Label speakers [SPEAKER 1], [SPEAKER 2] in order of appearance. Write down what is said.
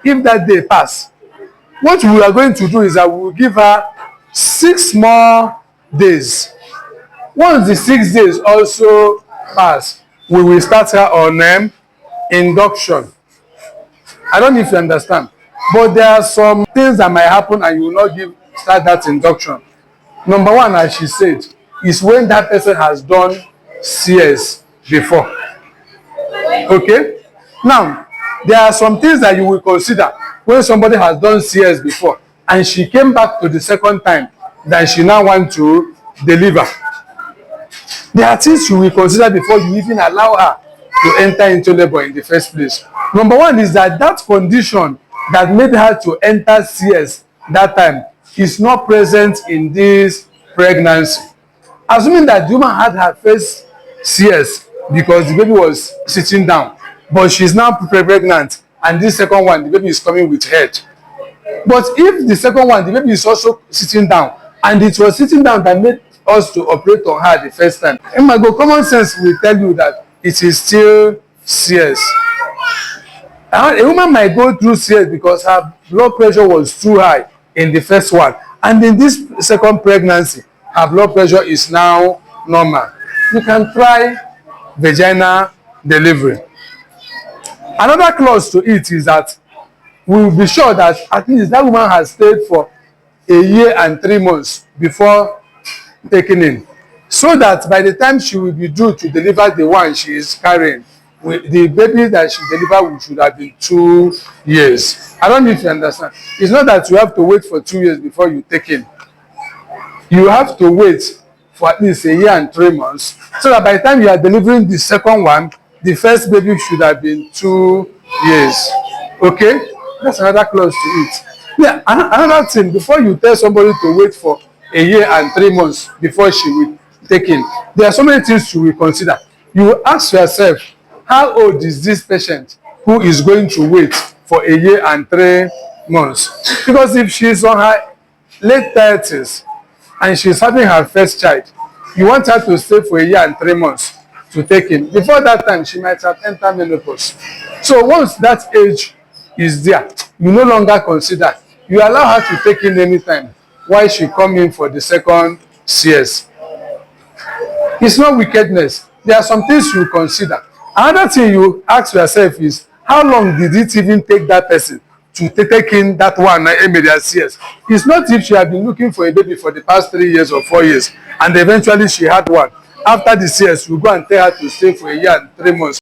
[SPEAKER 1] if that day pass, what we are going to do is that we will give her 6 more days. Once the 6 days also pass, we will start her on induction. I don't know if you understand, but there are some things that might happen and you will not start that induction. Number one, as she said, is when that person has done CS before. Okay? Now, there are some things that you will consider when somebody has done CS before and she came back to the second time that she now wants to deliver. There are things you will consider before you even allow her to enter into labor in the first place. Number one is that condition that made her to enter CS that time is not present in this pregnancy. Assuming that the woman had her first CS because the baby was sitting down, but she's now pregnant, and this second one, the baby is coming with head. But if the second one, the baby is also sitting down, and it was sitting down that made us to operate on her the first time, common sense will tell you that it is still CS. A woman might go through CS because her blood pressure was too high in the first one, and in this second pregnancy, her blood pressure is now normal. You can try vaginal delivery. Another clause to it is that we will be sure that at least that woman has stayed for a year and 3 months before taking in, so that by the time she will be due to deliver the one she is carrying, the baby that she delivered should have been 2 years. I don't know if you understand. It's not that you have to wait for 2 years before you take in. You have to wait for at least a year and 3 months, so that by the time you are delivering the second one, the first baby should have been 2 years. Okay? That's another clause to it. Yeah, another thing, before you tell somebody to wait for a year and 3 months before she will take in, there are so many things you will consider. You will ask yourself, how old is this patient who is going to wait for a year and 3 months? Because if she is on her late 30s and she is having her first child, you want her to stay for a year and 3 months to take in. Before that time, she might have entered menopause. So once that age is there, you no longer consider. You allow her to take in anytime while she come in for the second CS. It's not wickedness. There are some things you consider. Another thing you ask yourself is, how long did it even take that person to take in that one immediate CS? It's not if she had been looking for a baby for the past 3 years or 4 years and eventually she had one. After the CS, you go and tell her to stay for a year and 3 months.